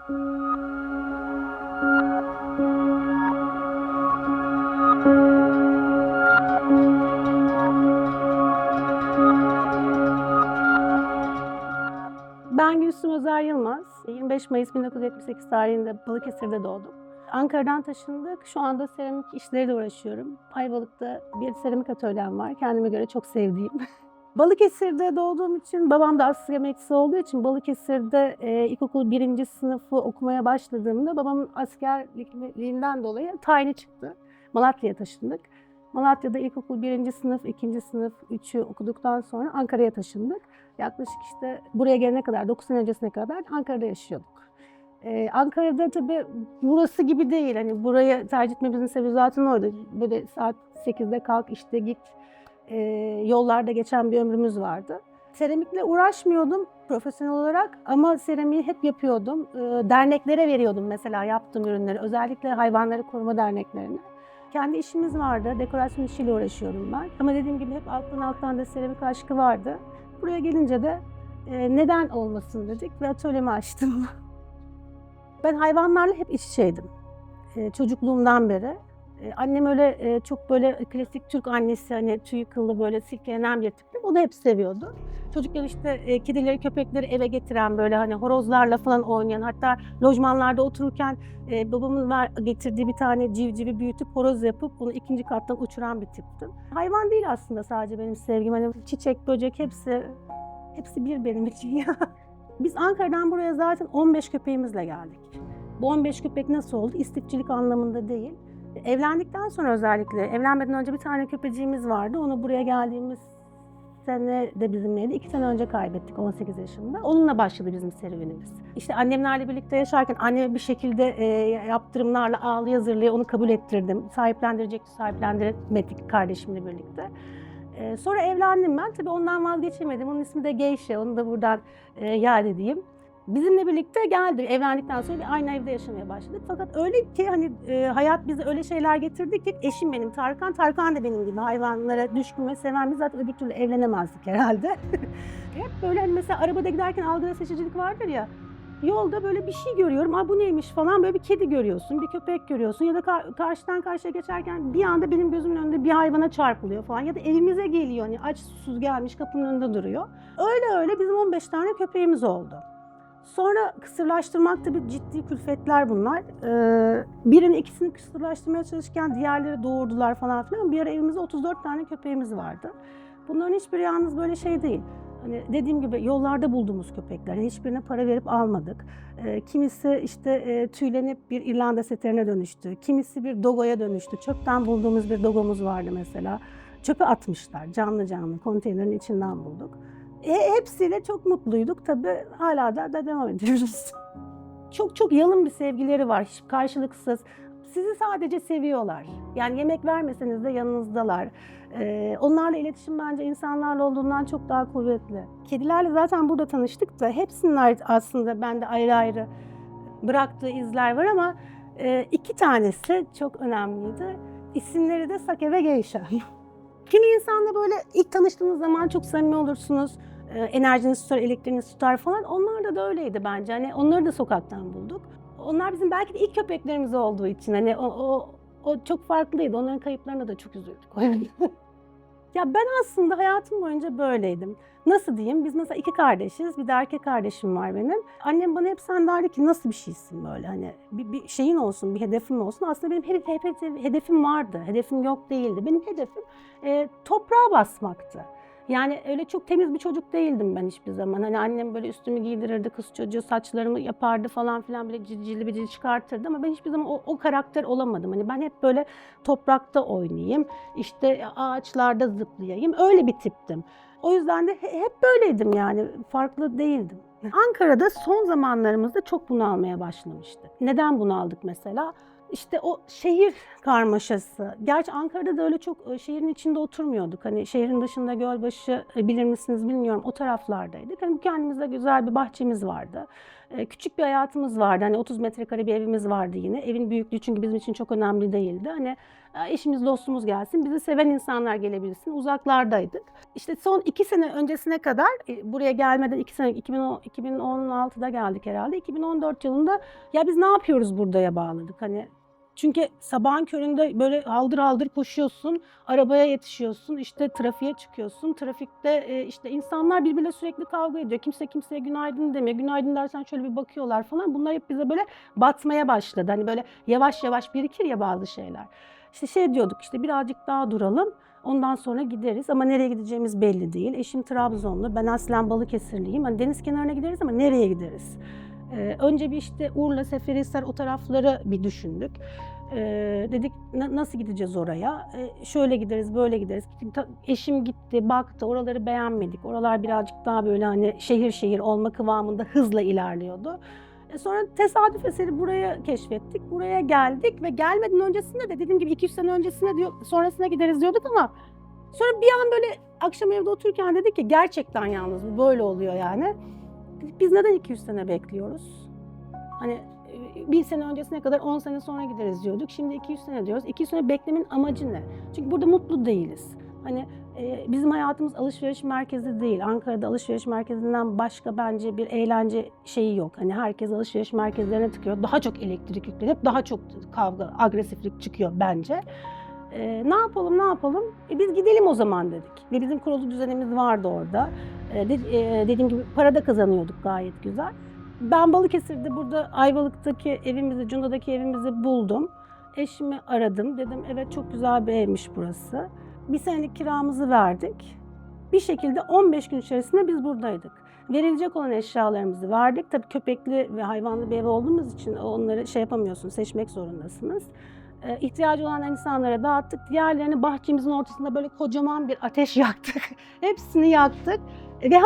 Ben Gülsüm Özer Yılmaz. 25 Mayıs 1978 tarihinde Balıkesir'de doğdum. Ankara'dan taşındık. Şu anda seramik işleriyle uğraşıyorum. Ayvalık'ta bir seramik atölyem var. Kendime göre çok sevdiğim. Balıkesir'de doğduğum için, babam da asker emeklisi olduğu için Balıkesir'de ilkokul 1. sınıfı okumaya başladığımda babamın askerliğinden dolayı tayini çıktı. Malatya'ya taşındık. Malatya'da ilkokul 1. sınıf, 2. sınıf, 3'ü okuduktan sonra Ankara'ya taşındık. Yaklaşık işte buraya gelene kadar, 9 sene öncesine kadar Ankara'da yaşıyorduk. Ankara'da tabii burası gibi değil. Hani burayı tercih etmemizin sebebi zaten oydu. Böyle saat 8'de kalk işte git, yollarda geçen bir ömrümüz vardı. Seramikle uğraşmıyordum profesyonel olarak ama seramiği hep yapıyordum. Derneklere veriyordum mesela yaptığım ürünleri, özellikle hayvanları koruma derneklerine. Kendi işimiz vardı, dekorasyon işiyle uğraşıyordum ben. Ama dediğim gibi hep alttan da seramik aşkı vardı. Buraya gelince de neden olmasın dedik ve atölyemi açtım. Ben hayvanlarla hep iç içeydim çocukluğumdan beri. Annem öyle çok böyle klasik Türk annesi, hani tüyü kıllı böyle silkelenen bir tipti. Onu hep seviyordu. Çocukken işte kedileri, köpekleri eve getiren, böyle hani horozlarla falan oynayan, hatta lojmanlarda otururken babamın getirdiği bir tane civcivi büyütüp horoz yapıp onu 2. kattan uçuran bir tiptim. Hayvan değil aslında sadece benim sevgim. Hani çiçek, böcek hepsi bir benim için ya. Biz Ankara'dan buraya zaten 15 köpeğimizle geldik. Bu 15 köpek nasıl oldu? İstifçilik anlamında değil. Evlendikten sonra özellikle, evlenmeden önce bir tane köpeciğimiz vardı. Onu buraya geldiğimiz sene de bizimleydi. 2 sene önce kaybettik 18 yaşında. Onunla başladı bizim serüvenimiz. İşte annemlerle birlikte yaşarken anneme bir şekilde yaptırımlarla ağlıya zırlaya onu kabul ettirdim. Sahiplendiremedik kardeşimle birlikte. Sonra evlendim ben. Tabii ondan vazgeçemedim. Onun ismi de Geyşe. Onu da buradan yad edeyim. Bizimle birlikte geldi. Evlendikten sonra aynı evde yaşamaya başladık. Fakat öyle ki hani hayat bize öyle şeyler getirdi ki eşim benim Tarkan da benim gibi hayvanlara düşkün ve seven. Biz zaten öbür türlü evlenemezdik herhalde. Hep böyle hani mesela arabada giderken algıda seçicilik vardır ya. Yolda böyle bir şey görüyorum, bu neymiş falan, böyle bir kedi görüyorsun, bir köpek görüyorsun ya da karşıdan karşıya geçerken bir anda benim gözümün önünde bir hayvana çarpılıyor falan ya da evimize geliyor, hani aç susuz gelmiş kapının önünde duruyor. Öyle bizim 15 tane köpeğimiz oldu. Sonra kısırlaştırmak tabii ciddi külfetler bunlar. Birini ikisini kısırlaştırmaya çalışırken diğerleri doğurdular falan filan. Bir ara evimizde 34 tane köpeğimiz vardı. Bunların hiçbiri yalnız böyle şey değil. Hani dediğim gibi yollarda bulduğumuz köpekler. Yani hiçbirine para verip almadık. Kimisi işte tüylenip bir İrlanda seterine dönüştü. Kimisi bir dogoya dönüştü. Çöpten bulduğumuz bir dogomuz vardı mesela. Çöpe atmışlar canlı konteynerin içinden bulduk. Hepsiyle çok mutluyduk. Tabii hala da devam ediyoruz. Çok yalın bir sevgileri var, hiç karşılıksız. Sizi sadece seviyorlar. Yani yemek vermeseniz de yanınızdalar. Onlarla iletişim bence insanlarla olduğundan çok daha kuvvetli. Kedilerle zaten burada tanıştık da hepsinin aslında bende ayrı ayrı bıraktığı izler var ama 2 tanesi çok önemliydi. İsimleri de Sake ve Geisha. Kimi insanla böyle ilk tanıştığınız zaman çok samimi olursunuz. Enerjiniz tutar, elektriğiniz tutar falan. Onlar da öyleydi bence. Hani onları da sokaktan bulduk. Onlar bizim belki de ilk köpeklerimiz olduğu için hani o çok farklıydı. Onların kayıplarına da çok üzüldük. Ya ben aslında hayatım boyunca böyleydim. Nasıl diyeyim? Biz mesela 2 kardeşiz. Bir de erkek kardeşim var benim. Annem bana hep sen derdi ki nasıl bir şeysin böyle, hani bir şeyin olsun, bir hedefin olsun. Aslında benim hep hedefim vardı. Hedefim yok değildi. Benim hedefim toprağa basmaktı. Yani öyle çok temiz bir çocuk değildim ben hiçbir zaman. Hani annem böyle üstümü giydirirdi, kız çocuğu saçlarımı yapardı falan filan, böyle cilli bir çıkartırdı ama ben hiçbir zaman o karakter olamadım. Hani ben hep böyle toprakta oynayayım, işte ağaçlarda zıplayayım, öyle bir tiptim. O yüzden de hep böyleydim, yani farklı değildim. Ankara'da son zamanlarımızda çok bunalmaya başlamıştık. Neden bunaldık mesela? İşte o şehir karmaşası. Gerçi Ankara'da da öyle çok şehrin içinde oturmuyorduk. Hani şehrin dışında Gölbaşı bilir misiniz bilmiyorum, o taraflardaydık. Hani kendimize güzel bir bahçemiz vardı. Küçük bir hayatımız vardı. Hani 30 metrekare bir evimiz vardı yine. Evin büyüklüğü çünkü bizim için çok önemli değildi. Hani eşimiz, dostumuz gelsin, bizi seven insanlar gelebilsin. Uzaklardaydık. İşte son 2 sene öncesine kadar buraya gelmeden 2 sene 2016'da geldik herhalde. 2014 yılında ya biz ne yapıyoruz burada'ya bağladık. Hani çünkü sabahın köründe böyle haldır haldır koşuyorsun, arabaya yetişiyorsun, işte trafiğe çıkıyorsun. Trafikte işte insanlar birbiriyle sürekli kavga ediyor. Kimse kimseye günaydın demiyor. Günaydın dersen şöyle bir bakıyorlar falan. Bunlar hep bize böyle batmaya başladı. Hani böyle yavaş yavaş birikir ya bazı şeyler. İşte şey diyorduk, işte birazcık daha duralım. Ondan sonra gideriz ama nereye gideceğimiz belli değil. Eşim Trabzonlu, ben aslen Balıkesirliyim. Hani deniz kenarına gideriz ama nereye gideriz? Önce bir işte Urla, Seferihisar o tarafları bir düşündük. Dedik nasıl gideceğiz oraya? Şöyle gideriz, böyle gideriz. Eşim gitti, baktı, oraları beğenmedik. Oralar birazcık daha böyle hani şehir şehir olma kıvamında hızla ilerliyordu. Sonra tesadüf eseri buraya keşfettik. Buraya geldik ve gelmeden öncesinde de dediğim gibi 2-3 sene öncesine diyor, sonrasına gideriz diyorduk ama sonra bir an böyle akşam evde otururken dedik ki gerçekten yalnız bu böyle oluyor yani. Biz neden 200 sene bekliyoruz? Hani bir sene öncesine kadar 10 sene sonra gideriz diyorduk. Şimdi 200 sene diyoruz. 200 sene beklemenin amacı ne? Çünkü burada mutlu değiliz. Hani bizim hayatımız alışveriş merkezi değil. Ankara'da alışveriş merkezinden başka bence bir eğlence şeyi yok. Hani herkes alışveriş merkezlerine tıkıyor. Daha çok elektrik yüklenip daha çok kavga, agresiflik çıkıyor bence. Ne yapalım, ne yapalım? Biz gidelim o zaman dedik. Ve bizim kurulu düzenimiz vardı orada. Dediğim gibi para da kazanıyorduk gayet güzel. Ben Balıkesir'de burada Ayvalık'taki evimizi, Cunda'daki evimizi buldum. Eşimi aradım. Dedim evet çok güzel bir evmiş burası. Bir senelik kiramızı verdik. Bir şekilde 15 gün içerisinde biz buradaydık. Verilecek olan eşyalarımızı verdik. Tabii köpekli ve hayvanlı bir ev olduğumuz için onları şey yapamıyorsunuz, seçmek zorundasınız. İhtiyacı olan insanlara dağıttık. Diğerlerini bahçemizin ortasında böyle kocaman bir ateş yaktık. Hepsini yaktık. Ve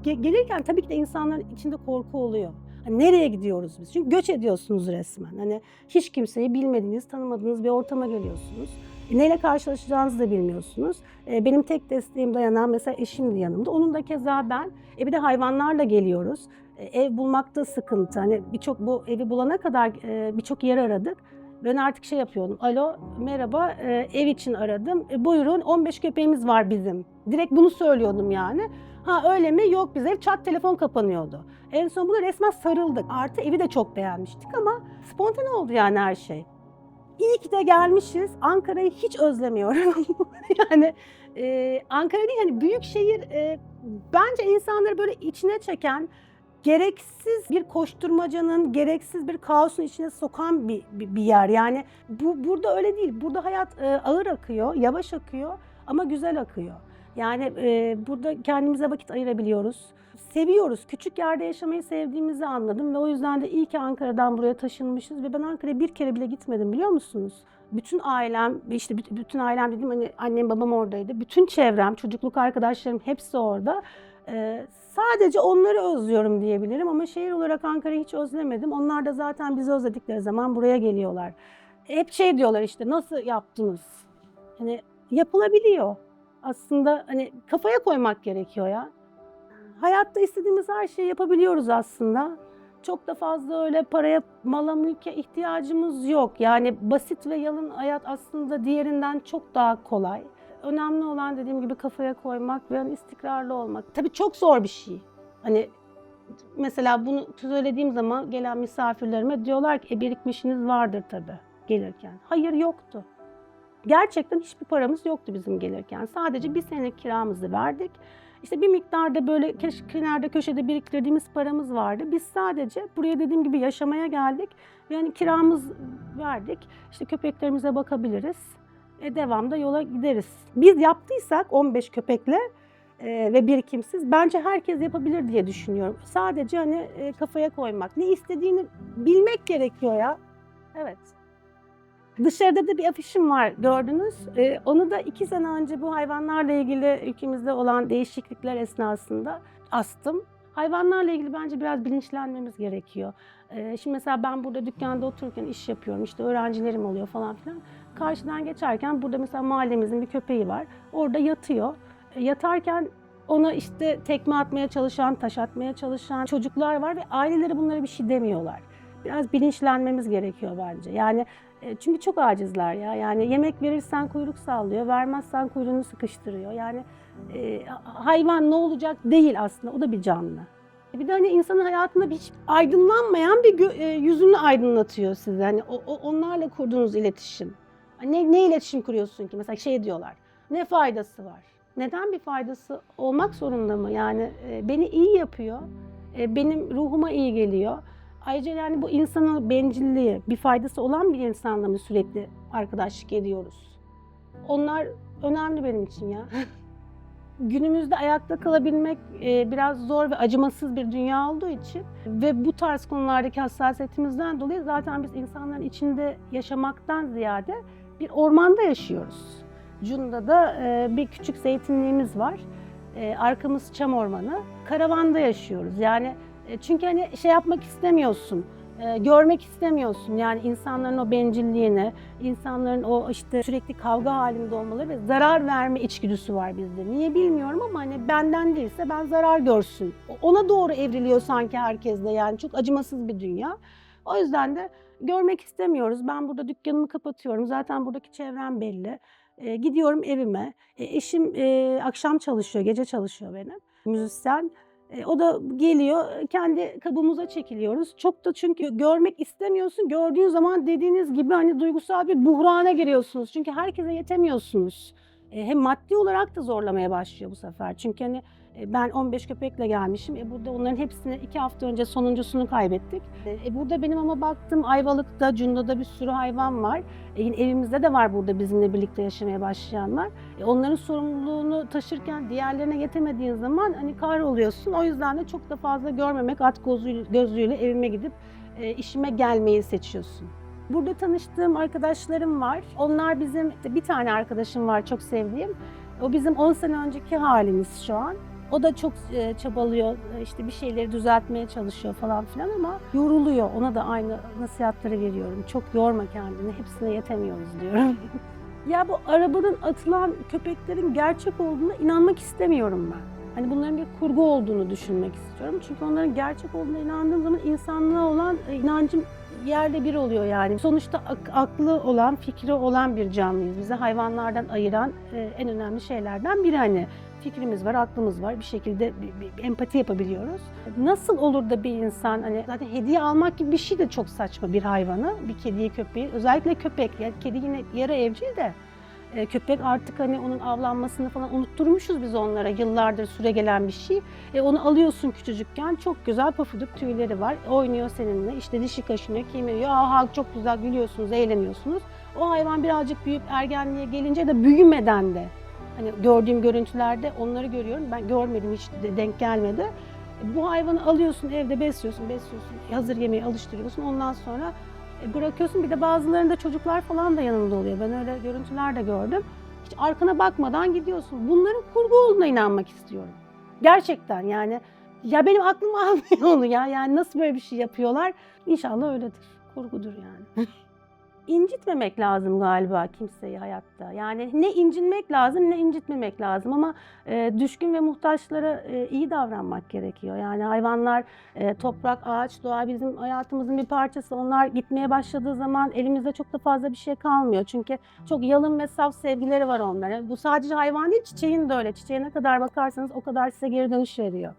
gelirken tabii ki de insanların içinde korku oluyor. Hani nereye gidiyoruz biz? Çünkü göç ediyorsunuz resmen. Hani hiç kimseyi bilmediğiniz, tanımadığınız bir ortama geliyorsunuz. Neyle karşılaşacağınızı da bilmiyorsunuz. Benim tek desteğim dayanan mesela eşimdi yanımda. Onun da keza ben. Bir de hayvanlarla geliyoruz. Ev bulmakta sıkıntı. Hani birçok bu evi bulana kadar birçok yer aradık. Ben artık şey yapıyordum. Alo, merhaba, ev için aradım. Buyurun, 15 köpeğimiz var bizim. Direkt bunu söylüyordum yani. Ha öyle mi? Yok biz ev çat telefon kapanıyordu. En son buna resmen sarıldık. Artı evi de çok beğenmiştik ama spontane oldu yani her şey. İyi ki de gelmişiz. Ankara'yı hiç özlemiyorum. Yani Ankara değil hani büyük şehir bence insanları böyle içine çeken, gereksiz bir koşturmacanın, gereksiz bir kaosun içine sokan bir yer. Yani burada öyle değil. Burada hayat ağır akıyor, yavaş akıyor ama güzel akıyor. Yani burada kendimize vakit ayırabiliyoruz. Seviyoruz. Küçük yerde yaşamayı sevdiğimizi anladım ve o yüzden de iyi ki Ankara'dan buraya taşınmışız ve ben Ankara'ya bir kere bile gitmedim biliyor musunuz? Bütün ailem, işte bütün ailem dediğim hani annem babam oradaydı. Bütün çevrem, çocukluk arkadaşlarım hepsi orada. Sadece onları özlüyorum diyebilirim ama şehir olarak Ankara'yı hiç özlemedim. Onlar da zaten bizi özledikleri zaman buraya geliyorlar. Hep şey diyorlar işte nasıl yaptınız? Hani yapılabiliyor. Aslında hani kafaya koymak gerekiyor ya. Hayatta istediğimiz her şeyi yapabiliyoruz aslında. Çok da fazla öyle paraya, mala, mülke ihtiyacımız yok. Yani basit ve yalın hayat aslında diğerinden çok daha kolay. Önemli olan dediğim gibi kafaya koymak ve hani istikrarlı olmak. Tabii çok zor bir şey. Hani mesela bunu söylediğim zaman gelen misafirlerime diyorlar ki birikmişiniz vardır tabii gelirken. Hayır yoktu. Gerçekten hiçbir paramız yoktu bizim gelirken. Sadece bir senelik kiramızı verdik. İşte bir miktarda böyle kenarda köşede biriktirdiğimiz paramız vardı. Biz sadece buraya dediğim gibi yaşamaya geldik. Yani kiramız verdik. İşte köpeklerimize bakabiliriz. Devamda yola gideriz. Biz yaptıysak 15 köpekle ve birikimsiz bence herkes yapabilir diye düşünüyorum. Sadece hani kafaya koymak, ne istediğini bilmek gerekiyor ya. Evet. Dışarıda da bir afişim var gördünüz. Onu da 2 sene önce bu hayvanlarla ilgili ülkemizde olan değişiklikler esnasında astım. Hayvanlarla ilgili bence biraz bilinçlenmemiz gerekiyor. Şimdi mesela ben burada dükkanda otururken iş yapıyorum, işte öğrencilerim oluyor falan filan. Karşıdan geçerken burada mesela mahallemizin bir köpeği var. Orada yatıyor. Yatarken Ona işte tekme atmaya çalışan, taş atmaya çalışan çocuklar var ve aileleri bunlara bir şey demiyorlar. Biraz bilinçlenmemiz gerekiyor bence. Yani çünkü çok acizler ya. Yani yemek verirsen kuyruk sallıyor, vermezsen kuyruğunu sıkıştırıyor. Yani hayvan ne olacak değil aslında, o da bir canlı. Bir de hani insanın hayatında hiç aydınlanmayan bir yüzünü aydınlatıyor size. Hani onlarla kurduğunuz iletişim. Ne iletişim kuruyorsun ki? Mesela şey diyorlar, ne faydası var? Neden bir faydası olmak zorunda mı? Yani beni iyi yapıyor, benim ruhuma iyi geliyor. Ayrıca yani bu insanın bencilliği, bir faydası olan bir insanla mı sürekli arkadaşlık ediyoruz? Onlar önemli benim için ya. Günümüzde ayakta kalabilmek biraz zor ve acımasız bir dünya olduğu için ve bu tarz konulardaki hassasiyetimizden dolayı zaten biz insanların içinde yaşamaktan ziyade bir ormanda yaşıyoruz. Cunda'da bir küçük zeytinliğimiz var. Arkamız çam ormanı. Karavanda yaşıyoruz. Yani çünkü hani şey yapmak istemiyorsun. Görmek istemiyorsun yani insanların o bencilliğini, insanların o işte sürekli kavga halinde olmaları ve zarar verme içgüdüsü var bizde. Niye bilmiyorum ama hani benden değilse ben zarar görsün. Ona doğru evriliyor sanki herkes de, yani çok acımasız bir dünya. O yüzden de görmek istemiyoruz. Ben burada dükkanımı kapatıyorum. Zaten buradaki çevrem belli. Gidiyorum evime. Eşim akşam çalışıyor, gece çalışıyor benim. Müzisyen. O da geliyor, kendi kabuğumuza çekiliyoruz. Çok da çünkü görmek istemiyorsun. Gördüğün zaman dediğiniz gibi hani duygusal bir buhrana giriyorsunuz. Çünkü herkese yetemiyorsunuz. Hem maddi olarak da zorlamaya başlıyor bu sefer. Çünkü hani ben 15 köpekle gelmişim. Burada onların hepsini 2 hafta önce sonuncusunu kaybettik. Burada benim ama baktım Ayvalık'ta, Cunda'da bir sürü hayvan var. Yine evimizde de var burada bizimle birlikte yaşamaya başlayanlar. Onların sorumluluğunu taşırken diğerlerine yetemediğin zaman hani kahroluyorsun. O yüzden de çok da fazla görmemek, at gözlüğüyle evime gidip işime gelmeyi seçiyorsun. Burada tanıştığım arkadaşlarım var. Onlar bizim, işte bir tane arkadaşım var çok sevdiğim. O bizim 10 sene önceki halimiz şu an. O da çok çabalıyor, işte bir şeyleri düzeltmeye çalışıyor falan filan ama yoruluyor. Ona da aynı nasihatleri veriyorum. Çok yorma kendini, hepsine yetemiyoruz diyorum. Ya bu arabadan atılan köpeklerin gerçek olduğuna inanmak istemiyorum ben. Hani bunların bir kurgu olduğunu düşünmek istiyorum. Çünkü onların gerçek olduğuna inandığım zaman insanlığa olan inancım yerde bir oluyor yani. Sonuçta aklı olan, fikri olan bir canlıyız. Bizi hayvanlardan ayıran en önemli şeylerden biri hani. Fikrimiz var, aklımız var. Bir şekilde bir empati yapabiliyoruz. Nasıl olur da bir insan, hani zaten hediye almak gibi bir şey de çok saçma bir hayvanı, bir kediyi, köpeği. Özellikle köpek. Yani kedi yine yarı evcil de köpek artık hani onun avlanmasını falan unutturmuşuz biz onlara. Yıllardır süregelen bir şey. Onu alıyorsun küçücükken, çok güzel pafuduk tüyleri var. Oynuyor seninle, işte dişi kaşınıyor, kemiriyor. Aha çok güzel gülüyorsunuz, eğleniyorsunuz. O hayvan birazcık büyüyüp ergenliğe gelince de büyümeden de hani gördüğüm görüntülerde onları görüyorum. Ben görmedim, hiç de denk gelmedi. Bu hayvanı alıyorsun, evde besliyorsun, hazır yemeği alıştırıyorsun. Ondan sonra bırakıyorsun. Bir de bazılarında çocuklar falan da yanında oluyor. Ben öyle görüntüler de gördüm. Hiç arkana bakmadan gidiyorsun. Bunların kurgu olduğuna inanmak istiyorum. Gerçekten yani. Ya benim aklım almıyor onu ya. Yani nasıl böyle bir şey yapıyorlar? İnşallah öyledir. Kurgudur yani. İncitmemek lazım galiba kimseyi hayatta. Yani ne incinmek lazım ne incitmemek lazım ama düşkün ve muhtaçlara iyi davranmak gerekiyor. Yani hayvanlar, toprak, ağaç, doğa bizim hayatımızın bir parçası. Onlar gitmeye başladığı zaman elimizde çok da fazla bir şey kalmıyor. Çünkü çok yalın ve saf sevgileri var onların. Bu sadece hayvan değil, çiçeğin de öyle. Çiçeğe ne kadar bakarsanız o kadar size geri dönüş veriyor.